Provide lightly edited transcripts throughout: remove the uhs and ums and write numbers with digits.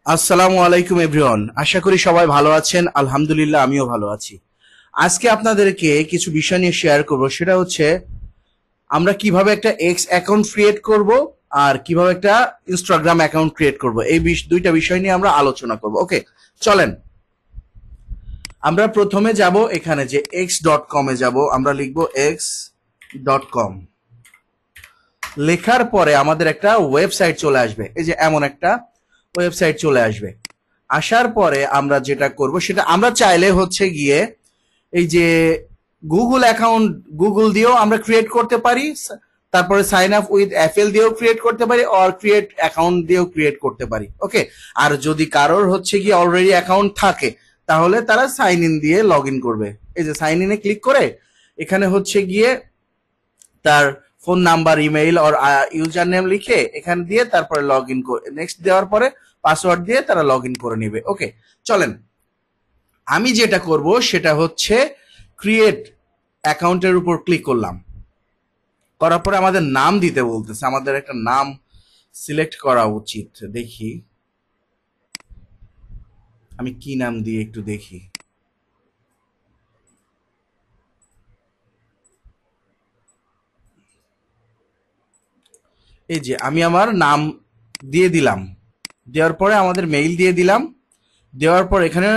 আসসালামু আলাইকুম এভরিওয়ান, আশা করি সবাই ভালো আছেন। আলহামদুলিল্লাহ, আমিও ভালো আছি। আজকে আপনাদেরকে কিছু বিষয় নিয়ে শেয়ার করব, সেটা হচ্ছে আমরা কিভাবে একটা এক্স অ্যাকাউন্ট ক্রিয়েট করব আর কিভাবে একটা ইনস্টাগ্রাম অ্যাকাউন্ট ক্রিয়েট করব। এই দুইটা বিষয় নিয়ে আমরা আলোচনা করব। ওকে, চলেন। আমরা প্রথমে যাব এখানে যে x.com এ যাব, আমরা লিখব x.com। লেখার পরে আমাদের একটা ওয়েবসাইট চলে আসবে, এই যে এমন একটা ওয়েবসাইট চলে আসবে। আসার পরে আমরা যেটা করব সেটা আমরা চাইলে হচ্ছে গিয়ে এই যে গুগল অ্যাকাউন্ট, গুগল দিয়েও আমরা ক্রিয়েট করতে পারি, তারপরে সাইন আপ উইথ অ্যাপেল দিয়েও ক্রিয়েট করতে পারি, অর ক্রিয়েট অ্যাকাউন্ট দিয়েও ক্রিয়েট করতে পারি। ওকে, আর যদি কারোর হচ্ছে গিয়ে অলরেডি অ্যাকাউন্ট থাকে তাহলে তারা সাইন ইন দিয়ে লগ ইন করবে। এই যে সাইন ইনে ক্লিক করে এখানে হচ্ছে গিয়ে তার ফোন নাম্বার, ইমেইল আর ইউজার নেম লিখে এখানে দিয়ে তারপরে লগ ইন করে নেক্সট দেওয়ার পরে পাসওয়ার্ড দিয়ে তারা লগ ইন করে নেবে। ওকে, চলেন। আমি যেটা করব সেটা হচ্ছে ক্রিয়েট অ্যাকাউন্টের উপর ক্লিক করলাম। করার পরে আমাদের নাম দিতে বলতেছে, আমাদের একটা নাম সিলেক্ট করা উচিত। দেখি আমি কি নাম দিয়ে একটু দেখি। এই যে আমি আমার নাম দিয়ে দিলাম, দেওয়ার পরে আমাদের মেইল দিয়ে দিলাম, দেওয়ার পর এখানে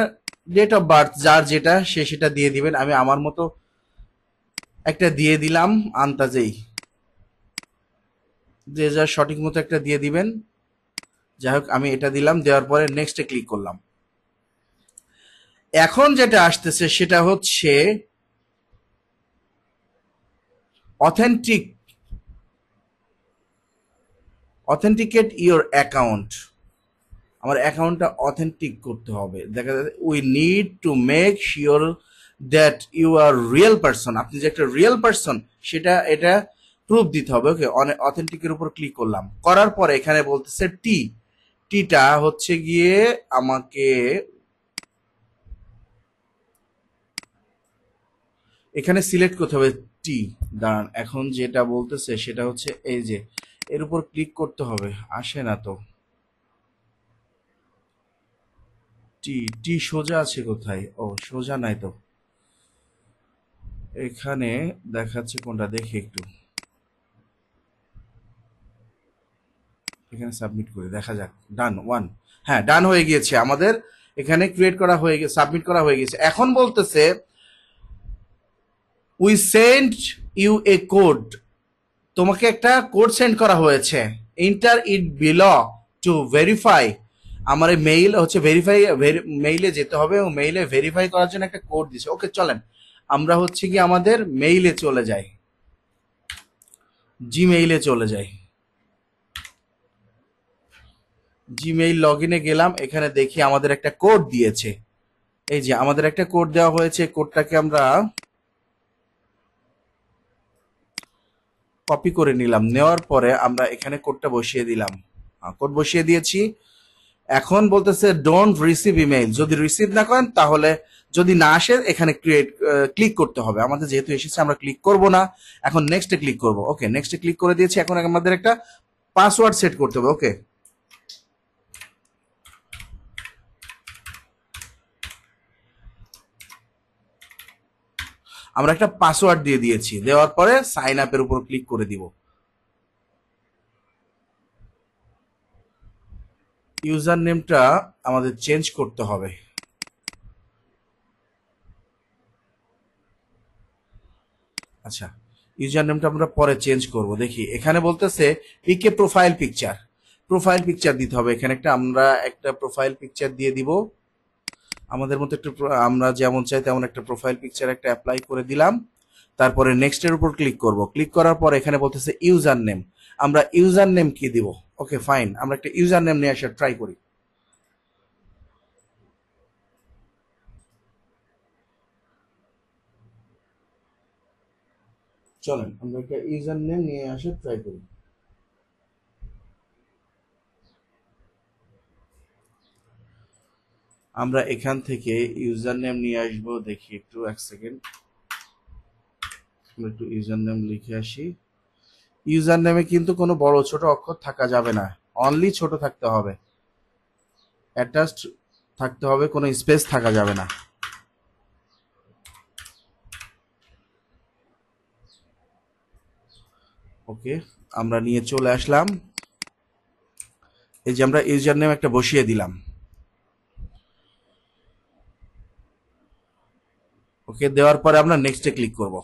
ডেট অফ বার্থ যার যেটা সে সেটা দিয়ে দিবেন। আমি আমার মতো একটা দিয়ে দিলাম আন্তাজেই, যে যা সঠিক মতো একটা দিয়ে দিবেন। যাই হোক, আমি এটা দিলাম, দেওয়ার পরে নেক্সটে ক্লিক করলাম। এখন যেটা আসতেছে সেটা হচ্ছে অথেন্টিক অথেন্টিকেট ইওর অ্যাকাউন্ট। আমার অ্যাকাউন্টটা অথেন্টিক করতে হবে। দেখা যাচ্ছে we need to make sure that you are real person. আপনি যে একটা রিয়েল পারসন সেটা এটা প্রুফ দিতে হবে। ওকে, অথেন্টিকের উপর ক্লিক করলাম, করার পরে এখানে বলতেছে টিটা হচ্ছে গিয়ে আমাকে এখানে সিলেক্ট করতে হবে টি। দাঁড়ান, এখন যেটা বলতেছে সেটা হচ্ছে এই যে এর উপর ক্লিক করতে হবে। আসে না তো, টি টি সোজা আছে কোথায়? ও, সোজা নাই তো। এখানে দেখাচ্ছে কোনটা, দেখি একটু। এখানে সাবমিট করে দেখা যাক। ডান ওয়ান, হ্যাঁ ডান হয়ে গিয়েছে আমাদের। এখানে ক্রিয়েট করা হয়ে গেছে, সাবমিট করা হয়ে গেছে। এখন বলতেছে we send you a code. তোমাকে একটা কোড সেন্ড করা হয়েছে। Enter it below to verify. আমার এই মেইল হচ্ছে ভেরিফাই, মেইলে যেতে হবে এবং মেইলে ভেরিফাই করার জন্য একটা কোড দিছে। ওকে, চলেন আমরা হচ্ছে কি আমাদের মেইলে চলে যাই, জিমেইলে চলে যাই। জিমেইল লগ ইনে গেলাম, এখানে দেখি আমাদের একটা কোড দিয়েছে। এই যে আমাদের একটা কোড দেওয়া হয়েছে, কোডটাকে আমরা কপি করে নিলাম। নেওয়ার পরে আমরা এখানে কোডটা বসিয়ে দিলাম, কোড বসিয়ে দিয়েছি। এখন বলতেছে ডোন্ট রিসিভ ইমেইল। যদি রিসিভ না করেন তাহলে, যদি না আসে এখানে ক্লিক করতে হবে। আমাদের যেহেতু এসেছে আমরা ক্লিক করব না, এখন নেক্সটে ক্লিক করব। ওকে, নেক্সটে ক্লিক করে দিয়েছি। এখন আমাদের একটা পাসওয়ার্ড সেট করতে হবে। ওকে, আমরা একটা পাসওয়ার্ড দিয়ে দিয়েছি, দেওয়ার পরে সাইন আপের উপর ক্লিক করে দিব। ইউজার নেমটা আমাদের চেঞ্জ করতে হবে। আচ্ছা, ইউজার নেমটা আমরা পরে চেঞ্জ করব। দেখি এখানে বলতেছে পিকে প্রোফাইল পিকচার। প্রোফাইল পিকচার দিতে হবে। এখানে আমরা একটা প্রোফাইল পিকচার দিয়ে দিব আমাদের মতো একটা আমরা যেমন চাই তেমন একটা প্রোফাইল পিকচার একটা অ্যাপ্লাই করে দিলাম। তারপরে নেক্সটের উপর ক্লিক করব। ক্লিক করার পর এখানে বলতেছে ইউজার নেম। আমরা ইউজার নেম কি দিব? ওকে ফাইন, আমরা একটা ইউজার নেম নিয়ে আসার ট্রাই করি। চলেন আমরা একটা ইউজার নেম নিয়ে আসার ট্রাই করি। আমরা এখান থেকে ইউজার নেম নিয়ে আসবো। দেখি একটু, এক সেকেন্ড, আমরা একটু ইউজার নেম লিখে আসি। ইউজার নেমে কিন্তু কোনো বড় ছোট অক্ষর থাকা যাবে না, অনলি ছোট থাকতে হবে। অ্যাটাচড থাকতে হবে, কোনো স্পেস থাকা যাবে না। ওকে, আমরা নিয়ে চলে আসলাম। এই যে আমরা ইউজার নেম একটা বসিয়ে দিলাম। ওকে, দেওয়ার পরে আমরা নেক্সটে ক্লিক করব।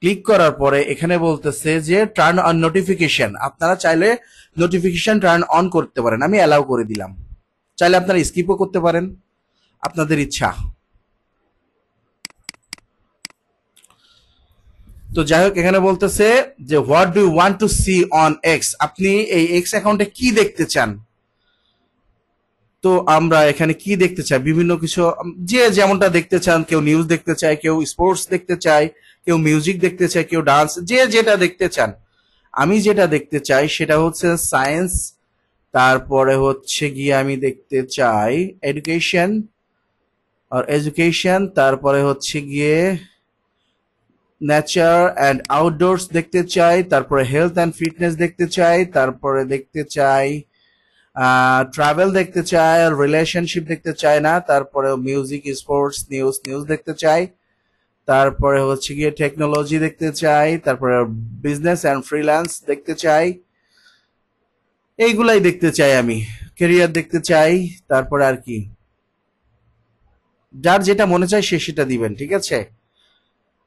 ক্লিক করার পরে এখানে বলতেছে যে টার্ন অন নোটিফিকেশন। আপনারা চাইলে নোটিফিকেশন টার্ন অন করতে পারেন, আমি অ্যালাউ করে দিলাম। চাইলে আপনারা স্কিপও করতে পারেন, আপনাদের ইচ্ছা। তো যাই হোক, এখানে বলতেছে যে what do you want to see on X, আপনি এই এক্স অ্যাকাউন্টে কি দেখতে চান। তো আমরা এখানে কি দেখতে চাই, বিভিন্ন কিছু, যে যেমনটা দেখতে চান, কেউ নিউজ দেখতে চায়, কেউ স্পোর্টস দেখতে চায়, কেউ মিউজিক দেখতে চায়, কেউ ডান্স, যে যেটা দেখতে চান। আমি যেটা দেখতে চাই সেটা হচ্ছে সায়েন্স, তারপরে হচ্ছে গিয়ে আমি দেখতে চাই এডুকেশন আর এডুকেশন, তারপরে হচ্ছে গিয়ে নেচার অ্যান্ড আউটডোরস দেখতে চাই, তারপরে হেলথ অ্যান্ড ফিটনেস দেখতে চাই, তারপরে দেখতে চাই ট্রাভেল দেখতে চাই, রিলেশনশিপ দেখতে চাই না, তারপরে মিউজিক, স্পোর্টস, নিউজ দেখতে চাই, তারপরে হচ্ছে গিয়ে টেকনোলজি দেখতে চাই, তারপরে বিজনেস অ্যান্ড ফ্রিল্যান্স দেখতে চাই, এইগুলাই দেখতে চাই আমি। ক্যারিয়ার দেখতে চাই, তারপরে আর কি, যার যেটা মনে চায় সে সেটা দিবেন, ঠিক আছে।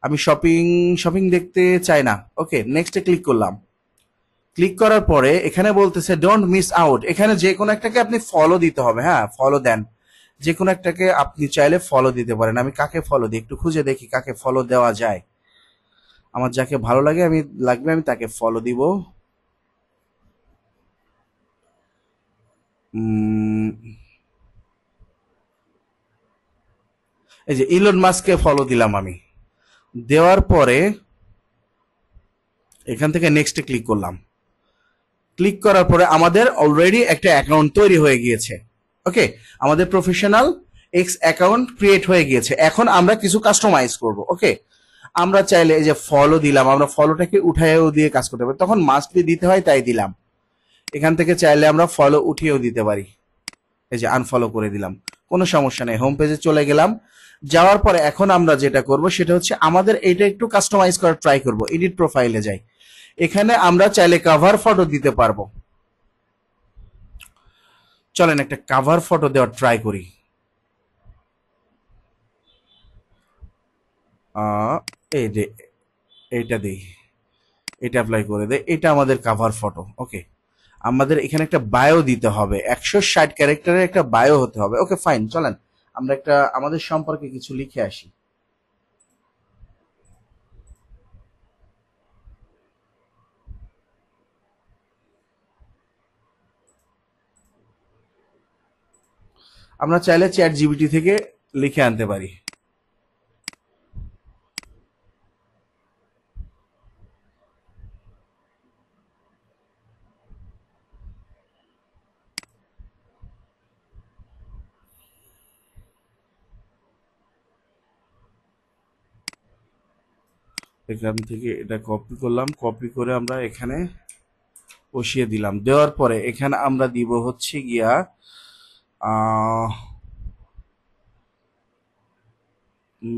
আমি শপিং শপিং দেখতে চাই না। ওকে, নেক্সটে ক্লিক করলাম। ক্লিক করার পরে এখানে বলতেছে ডোন্ট মিস আউট, এখানে যে কোনো একটাকে আপনি ফলো দিতে হবে। হ্যাঁ, ফলো দেন, যে কোনো একটাকে আপনি চাইলে ফলো দিতে পারেন। আমি কাকে ফলো দিই একটু খুঁজে দেখি, কাকে ফলো দেওয়া যায়। আমার যাকে ভালো লাগে আমি তাকে ফলো দিব। উম, এই যে ইলন মাস্ককে ফলো দিলাম আমি। দেওয়ার পরে এখান থেকে নেক্সটে ক্লিক করলাম। ক্লিক করার পরে আমাদের অলরেডি একটা অ্যাকাউন্ট তৈরি হয়ে গিয়েছে। ওকে, আমাদের প্রফেশনাল এক্স অ্যাকাউন্ট ক্রিয়েট হয়ে গিয়েছে। এখন আমরা কিছু কাস্টমাইজ করব। ওকে, আমরা চাইলে এই যে ফলো দিলাম, আমরা ফলোটাকে উঠাইও দিয়ে কাজ করতে পারি, তখন মাস্ট বি দিতে হয় তাই দিলাম। এখান থেকে চাইলে আমরা ফলো উঠিয়েও দিতে পারি। এই যে আনফলো করে দিলাম, কোনো সমস্যা নেই। হোম পেজে চলে গেলাম। যাওয়ার পরে এখন আমরা যেটা করব সেটা হচ্ছে আমাদের এটা একটু কাস্টমাইজ করার ট্রাই করব। এডিট প্রোফাইলে যাই, এখানে আমরা চাইলে কাভার ফটো দিতে পারবো। চলেন একটা কাভার ফটো দেওয়ার ট্রাই করি। এই যে এইটা দিই, এটা অ্যাপ্লাই করে দেয়, এটা আমাদের কাভার ফটো। ওকে, আমাদের এখানে একটা বায়ো দিতে হবে, 160 ক্যারেক্টারের একটা বায়ো হতে হবে। ওকে ফাইন, চলেন আমরা একটা আমাদের সম্পর্কে কিছু লিখে আসি। আমরা চাইলে চ্যাট জিপিটি থেকে লিখে আনতে পারি। এখান থেকে এটা কপি করলাম, কপি করে আমরা এখানে বসিয়ে দিলাম। দেওয়ার পরে এখানে আমরা দিব হচ্ছে গিয়া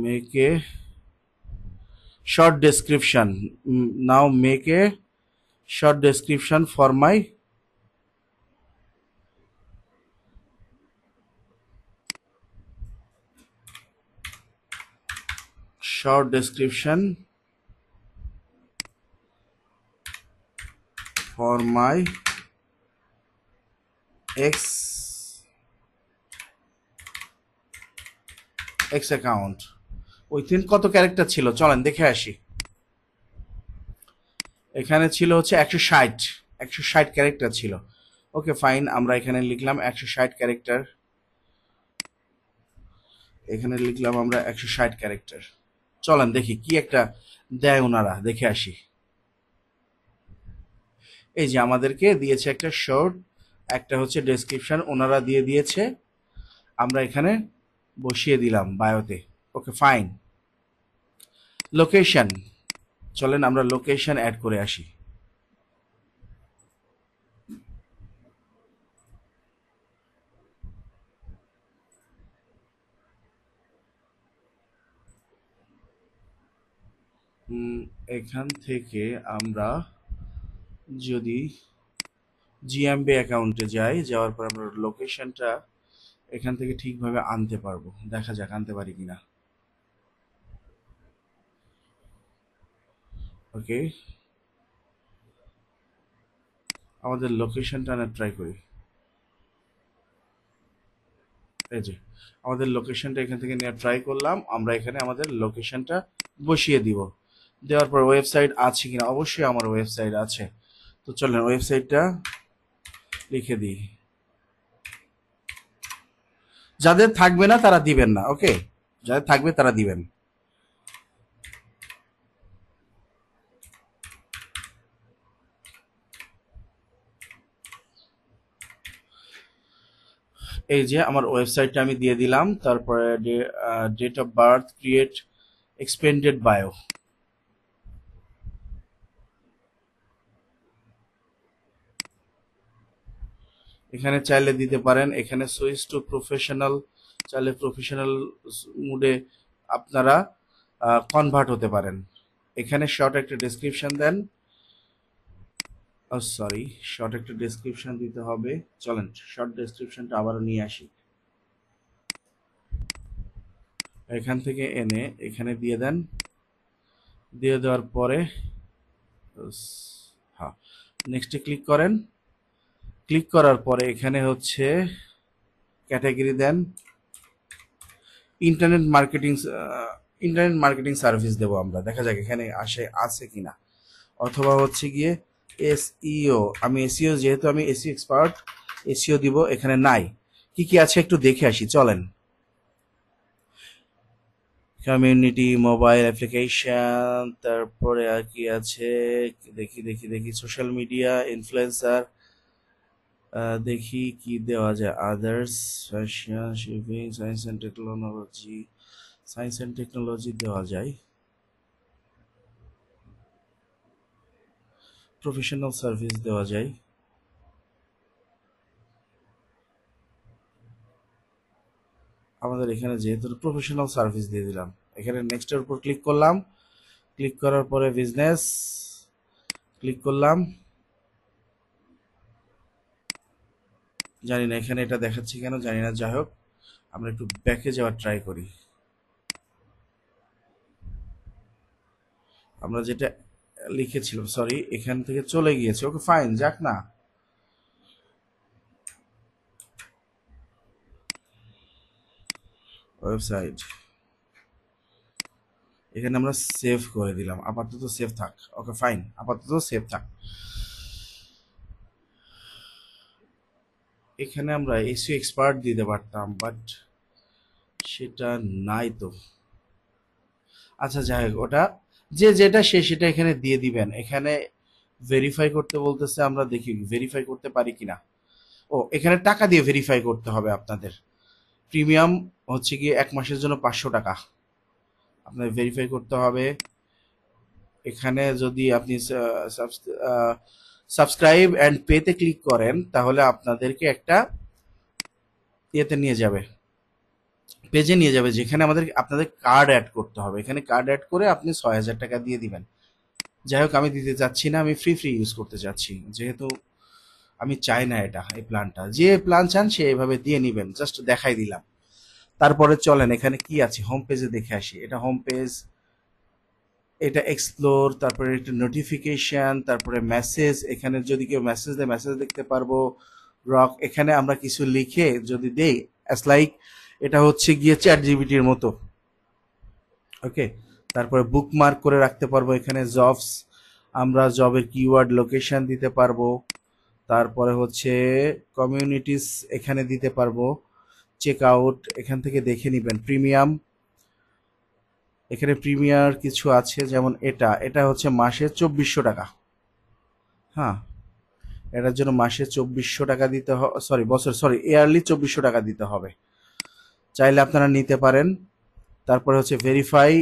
make a short description. Now make a short description for my short description for my X account. Within কত ক্যারেক্টার ছিল চলেন দেখে আসি। এখানে ছিল হচ্ছে 160 ক্যারেক্টার ছিল। ওকে ফাইন, আমরা এখানে লিখলাম 160 ক্যারেক্টার। এখানে লিখলাম আমরা 160 ক্যারেক্টার। চলেন দেখি কি একটা দেয় ওনারা, দেখে আসি। এই যে আমাদেরকে দিয়েছে একটা শর্ট, একটা হচ্ছে ডেসক্রিপশন ওনারা দিয়ে দিয়েছে, আমরা এখানে বসিয়ে দিলাম বায়োতে। ওকে ফাইন, লোকেশন, চলেন আমরা লোকেশন অ্যাড করে আসি। এখান থেকে আমরা যদি জিএমবি অ্যাকাউন্টে যাই, যাওয়ার পর আমরা লোকেশনটা এখান থেকে ঠিকভাবে আনতে পারবো। দেখা যাক আনতে পারি কিনা। ওকে, আমাদের লোকেশনটা আনার ট্রাই করি। এই যে আমাদের লোকেশনটা এখান থেকে নেওয়ার ট্রাই করলাম। আমরা এখানে আমাদের লোকেশনটা বসিয়ে দিব। দেওয়ার পর ওয়েবসাইট আছে কিনা, অবশ্যই আমার ওয়েবসাইট আছে। তো চলেন ওয়েবসাইটটা লিখে দিই। যাদের থাকবে না তারা দিবেন না, ওকে, যাদের থাকবে তারা দিবেন। এই যে আমার ওয়েবসাইটটা আমি দিয়ে দিলাম। তারপরে date of birth, create expanded bio. এখানে চাইলে দিতে পারেন, এখানে সুইচ টু প্রফেশনাল, চাইলে প্রফেশনাল মুডে আপনারা কনভার্ট হতে পারেন। এখানে শর্ট একটা ডেসক্রিপশন দেন। সরি, শর্ট একটা ডেসক্রিপশন দিতে হবে। চলেন শর্ট ডেসক্রিপশনটা আবারও নিয়ে আসি। এখান থেকে এনে এখানে দিয়ে দেন। দিয়ে দেওয়ার পরে হ্যাঁ, নেক্সটে ক্লিক করেন। ক্লিক করার পরে এখানে হচ্ছে ক্যাটাগরি দেন। Internet marketing, internet marketing service দেবো আমরা। দেখা যাক এখানে আছে কিনা। অথবা হচ্ছে গিয়ে এসইও, আমি এসইও, যেহেতু আমি এসইও এক্সপার্ট, এসইও দিব। এখানে নাই, কি কি আছে একটু দেখে আসি চলেন। কমিউনিটি, মোবাইল অ্যাপ্লিকেশন, তারপরে আর কি আছে দেখি দেখি দেখি, সোশ্যাল মিডিয়া, ইনফ্লুয়েন্সার, দেখি কি দেওয়া যায়। Others, fashion, shipping, science and technology, science and technology দেওয়া যায়। প্রফেশনাল সার্ভিস দেওয়া যায়। আমাদের এখানে যেহেতু প্রফেশনাল সার্ভিস দিয়ে দিলাম, এখানে নেক্সটের উপর ক্লিক করলাম। ক্লিক করার পরে বিজনেস ক্লিক করলাম। জানি না এখানে এটা দেখাচ্ছি কেন, জানি না। যাই হোক, আমরা একটু ব্যাকে যাওয়ার ট্রাই করি। আমরা যেটা লিখেছিলাম, সরি, এখান থেকে চলে গিয়েছে। ওকে ফাইন, যাক না। ওয়েবসাইট এখানে আমরা সেভ করে দিলাম, আপাতত সেভ থাক। ওকে ফাইন, আপাতত সেভ থাক। এখানে আমরা এসইও এক্সপার্ট দিতে পারতাম, বাট সেটা নাই তো। আচ্ছা যাই হোক, ওটা যে যেটা সেটা এখানে দিয়ে দিবেন। এখানে ভেরিফাই করতে বলতেছে, আমরা দেখি ভেরিফাই করতে পারি কিনা। ও, এখানে টাকা দিয়ে ভেরিফাই করতে হবে আপনাদের। প্রিমিয়াম হচ্ছে কি 1 মাসের জন্য 500 টাকা আপনাদের ভেরিফাই করতে হবে। এখানে যদি আপনি সাবস্ক্রাইব অ্যান্ড পেতে ক্লিক করেন, তাহলে আপনাদেরকে একটা ইয়েতে নিয়ে যাবে, পেজে নিয়ে যাবে, যেখানে আপনাদের কার্ড অ্যাড করতে হবে। এখানে কার্ড অ্যাড করে আপনি 6000 টাকা দিয়ে দিবেন। যাই হোক, আমি দিতে চাচ্ছি না, আমি ফ্রি ইউজ করতে চাচ্ছি, যেহেতু আমি চাই না এটা, এই প্ল্যানটা। যে প্ল্যান চান সে এভাবে দিয়ে নিবেন, জাস্ট দেখাই দিলাম। তারপরে চলেন এখানে কি আছে হোম পেজে দেখে আসি। এটা হোম পেজ, এটা এক্সপ্লোর, তারপরে একটা নোটিফিকেশন, তারপরে মেসেজ। এখানে যদি কেউ মেসেজ দেয়, মেসেজ দেখতে পারবো। রক, এখানে আমরা কিছু লিখে যদি দেই, অ্যাজ লাইক এটা হচ্ছে গিয়ে চ্যাট জিপিটির মতো। ওকে, তারপরে বুকমার্ক করে রাখতে পারবো। এখানে জবস, আমরা জবের কিওয়ার্ড লোকেশন দিতে পারবো। তারপরে হচ্ছে কমিউনিটিস এখানে দিতে পারবো। চেক আউট এখান থেকে দেখে নিবেন। প্রিমিয়াম, এখানে প্রিমিয়ার কিছু আছে, যেমন এটা হচ্ছে মাসে 2400 টাকা। হ্যাঁ, এটার জন্য মাসে 2400 টাকা দিতে হবে, সরি বছর, সরি ইয়ারলি 2400 টাকা দিতে হবে। চাইলে আপনারা নিতে পারেন। তারপরে হচ্ছে ভেরিফাই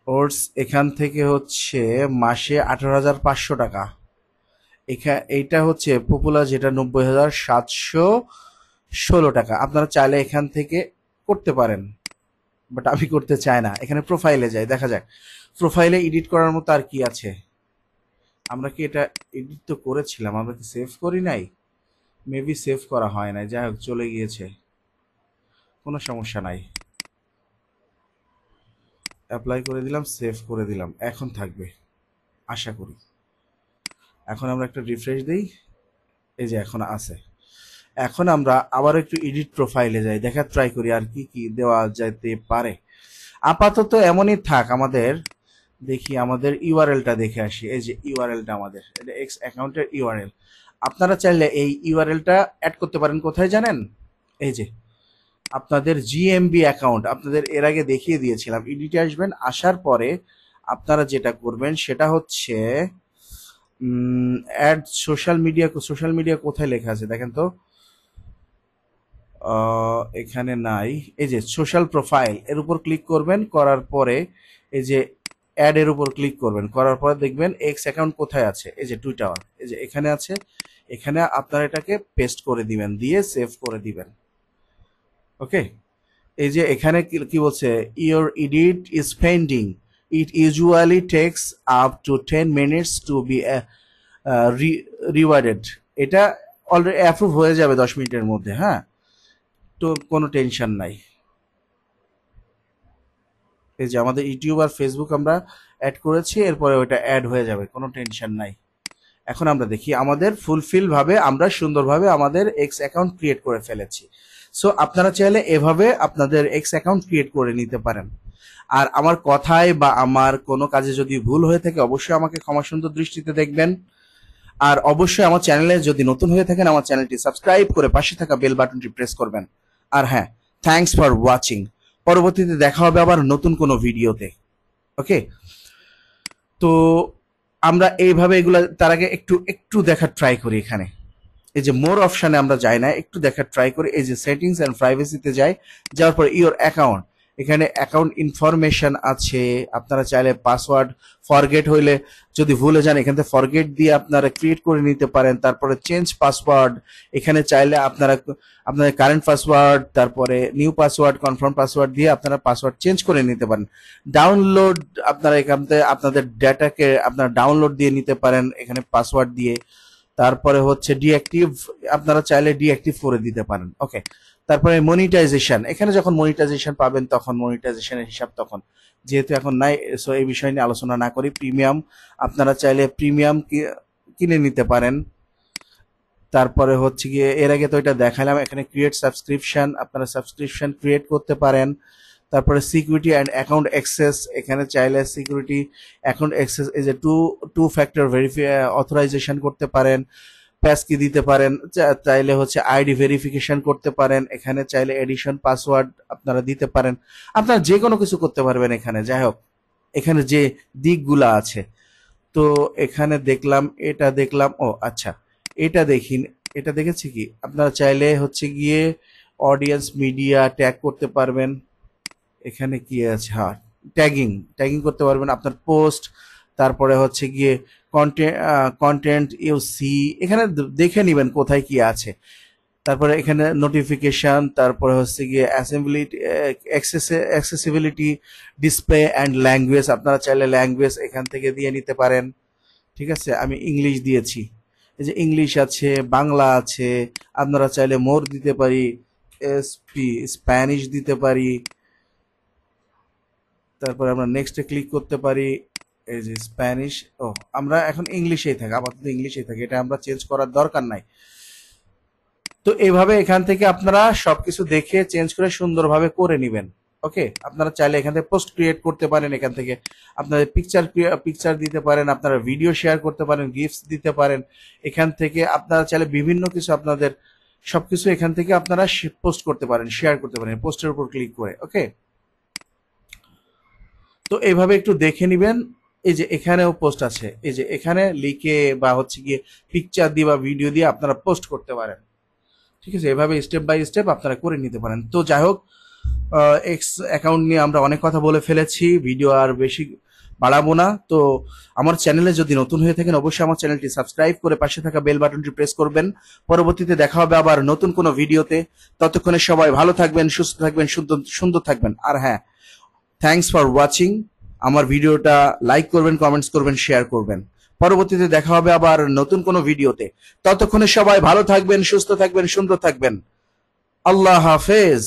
ওর্স, এখান থেকে হচ্ছে মাসে 18,500 টাকা। এইটা হচ্ছে পপুলার, যেটা 90,716 টাকা। আপনারা চাইলে এখান থেকে করতে পারেন, বাট আমি করতে চাই না। এখানে প্রোফাইলে যাই, দেখা যাক প্রোফাইলে এডিট করার মতো আর কি আছে। আমরা কি এটা এডিট তো করেছিলাম, আমরা কি সেভ করি নাই? মেবি সেভ করা হয় নাই, যাই হোক চলে গিয়েছে, কোনো সমস্যা নাই। অ্যাপ্লাই করে দিলাম, সেভ করে দিলাম, এখন থাকবে আশা করি। এখন আমরা একটা রিফ্রেশ দিই, এই যে এখন আছে। এখন আমরা আবার একটু এডিট প্রোফাইলে যাই, দেখা ট্রাই করি আর কি কি দেওয়া যেতে পারে। আপাতত এমনই থাক আমাদের। দেখি আমাদের ইউআরএলটা দেখে আসি। এই যে ইউআরএলটা আমাদের, এটা এক্স অ্যাকাউন্টের ইউআরএল। আপনারা চাইলে এই ইউআরএলটা অ্যাড করতে পারেন কোথায় জানেন? এই যে আপনাদের জিএমবি অ্যাকাউন্ট, আপনাদের এর আগে দেখিয়ে দিয়েছিলাম। এডিটে আসবেন, আসার পরে আপনারা যেটা করবেন সেটা হচ্ছে add social media. Social media কোথায় লেখা আছে দেখেন তো, এখানে নাই। এই যে সোশ্যাল প্রোফাইল, এর উপর ক্লিক করবেন, করার পরে এই যে অ্যাড এর উপর ক্লিক করবেন, করার পরে দেখবেন এক্স অ্যাকাউন্ট কোথায় আছে, এই যে টুইটার, এই যে এখানে আছে। এখানে আপনারা এটাকে পেস্ট করে দিবেন, দিয়ে সেভ করে দিবেন। ওকে, এই যে এখানে কি বলছে, your edit is pending, it usually tax up to 10 minutes to B rewarded. এটা অলরেডি অ্যাপ্রুভ হয়ে যাবে 10 মিনিটের মধ্যে। হ্যাঁ, তো কোনো টেনশন নাই। এই যে আমাদের ইউটিউব আর ফেসবুক আমরা অ্যাড করেছি, এরপরে ওইটা অ্যাড হয়ে যাবে, কোনো টেনশন নাই। এখন আমরা দেখি আমাদের ফুলফিল ভাবে আমরা সুন্দরভাবে আমাদের এক্স অ্যাকাউন্ট ক্রিয়েট করে ফেলেছি। সো আপনারা চাইলে এভাবে আপনাদের এক্স অ্যাকাউন্ট ক্রিয়েট করে নিতে পারেন। আর আমার কথায় বা আমার কোনো কাজে যদি ভুল হয়ে থাকে অবশ্যই আমাকে ক্ষমা সুন্দর দৃষ্টিতে দেখবেন। আর অবশ্যই আমার চ্যানেলে যদি নতুন হয়ে থাকেন আমার চ্যানেলটি সাবস্ক্রাইব করে পাশে থাকা বেল বাটনটি প্রেস করবেন। আর হ্যাঁ, থ্যাঙ্কস ফর ওয়াচিং। পরবর্তীতে দেখা হবে আবার নতুন কোনো ভিডিওতে। ওকে, তো আমরা এইভাবে এগুলা, তার আগে একটু একটু দেখার ট্রাই করি। এখানে এই যে মোর অপশানে আমরা যাই না, একটু দেখার ট্রাই করি। এই যে সেটিংস এন্ড প্রাইভেসিতে যাই, যাওয়ার পরে ইওর অ্যাকাউন্ট, এখানে অ্যাকাউন্ট ইনফরমেশন আছে। আপনারা চাইলে পাসওয়ার্ড ফরগেট হইলে, যদি ভুলে যান এখান থেকে ফরগেট দিয়ে আপনারা ক্রিয়েট করে নিতে পারেন। তারপরে চেঞ্জ পাসওয়ার্ড, এখানে চাইলে আপনারা আপনাদের কারেন্ট পাসওয়ার্ড, তারপরে নিউ পাসওয়ার্ড, কনফার্ম পাসওয়ার্ড দিয়ে আপনারা পাসওয়ার্ড চেঞ্জ করে নিতে পারেন। ডাউনলোড, আপনারা এখান থেকে আপনাদের ডেটাকে আপনারা ডাউনলোড দিয়ে নিতে পারেন এখানে পাসওয়ার্ড দিয়ে। তারপরে হচ্ছে ডিঅ্যাক্টিভ, আপনারা চাইলে ডিঅ্যাক্টিভ করে দিতে পারেন। ওকে, তারপরে মনিটাইজেশন, এখানে যখন মনিটাইজেশন পাবেন তখন মনিটাইজেশনের হিসাব তখন, যেহেতু এখন নাই সো এই বিষয় নিয়ে আলোচনা না করি। প্রিমিয়াম, আপনারা চাইলে প্রিমিয়াম কিনে নিতে পারেন। তারপরে হচ্ছে গিয়ে এর আগে তো এটা দেখালাম, এখানে ক্রিয়েট সাবস্ক্রিপশন, আপনারা সাবস্ক্রিপশন ক্রিয়েট করতে পারেন। তারপরে সিকিউরিটি অ্যান্ড অ্যাকাউন্ট অ্যাক্সেস, এখানে চাইলে সিকিউরিটি অ্যাকাউন্ট অ্যাক্সেস এই যে টু ফ্যাক্টর অথরাইজেশন করতে পারেন, প্যাস কি দিতে পারেন, চাইলে হচ্ছে আইডি ভেরিফিকেশন করতে পারেন। এখানে চাইলে এডিশন পাসওয়ার্ড আপনারা দিতে পারেন, আপনারা যে কোনো কিছু করতে পারবেন এখানে। যাই হোক, এখানে যে দিকগুলা আছে, তো এখানে দেখলাম, এটা দেখলাম, ও আচ্ছা এটা দেখিন, এটা দেখেছি কি, আপনারা চাইলে হচ্ছে গিয়ে অডিয়েন্স মিডিয়া ট্যাগ করতে পারবেন। এখানে কি আছে, হ্যাঁ ট্যাগিং, ট্যাগিং করতে পারবেন আপনার পোস্ট। তারপরে হচ্ছে গিয়ে কন্টেন্ট ইউসি, এখানে দেখে নিবেন কোথায় কি আছে। তারপরে এখানে নোটিফিকেশন, তারপরে হচ্ছে গিয়ে অ্যাক্সেসিবিলিটি, ডিসপ্লে অ্যান্ড ল্যাঙ্গুয়েজ, আপনারা চাইলে ল্যাঙ্গুয়েজ এখান থেকে দিয়ে নিতে পারেন। ঠিক আছে, আমি ইংলিশ দিয়েছি, এই যে ইংলিশ আছে, বাংলা আছে, আপনারা চাইলে মোর দিতে পারি, স্প্যানিশ দিতে পারি। তারপরে আমরা নেক্সটে ক্লিক করতে পারি, এই যে স্প্যানিশ, ও আমরা এখন ইংলিশেই থাকি, আপাতত ইংলিশেই থাকি, এটা আমরা চেঞ্জ করার দরকার নাই। তো এইভাবে এখান থেকে আপনারা সবকিছু দেখে চেঞ্জ করে সুন্দরভাবে করে নেবেন। ওকে, আপনারা চাইলে এখান থেকে পোস্ট ক্রিয়েট করতে পারেন, এখান থেকে আপনাদের পিকচার দিতে পারেন, আপনারা ভিডিও শেয়ার করতে পারেন, গিফটস দিতে পারেন। এখান থেকে আপনারা চাইলে বিভিন্ন কিছু আপনাদের সবকিছু এখান থেকে আপনারা পোস্ট করতে পারেন, শেয়ার করতে পারেন পোস্টের উপর ক্লিক করে। ওকে, তো এইভাবে একটু দেখে নিবেন। এই যে এখানেও পোস্ট আছে, এই যে এখানে লিখে বা হচ্ছে গিয়ে পিকচার দিয়ে বা ভিডিও দিয়ে আপনারা পোস্ট করতে পারেন। ঠিক আছে, এভাবে স্টেপ বাই স্টেপ আপনারা করে নিতে পারেন। তো যাই হোক, এক্স অ্যাকাউন্ট নিয়ে আমরা অনেক কথা বলে ফেলেছি, ভিডিও আর বেশি বাড়াবো না। তো আমার চ্যানেলে যদি নতুন হয়ে থাকেন অবশ্যই আমার চ্যানেলটি সাবস্ক্রাইব করে পাশে থাকা বেল বাটনটি প্রেস করবেন। পরবর্তীতে দেখা হবে আবার নতুন কোনো ভিডিওতে। ততক্ষণে সবাই ভালো থাকবেন, সুস্থ থাকবেন, সুন্দর সুন্দর থাকবেন। আর হ্যাঁ, থ্যাঙ্কস ফর ওয়াচিং। আমার ভিডিওটা লাইক করবেন, কমেন্টস করবেন, শেয়ার করবেন। পরবর্তীতে দেখা হবে আবার নতুন কোনো ভিডিওতে। ততক্ষণে সবাই ভালো থাকবেন, সুস্থ থাকবেন, সুন্দর থাকবেন। আল্লাহ হাফেজ।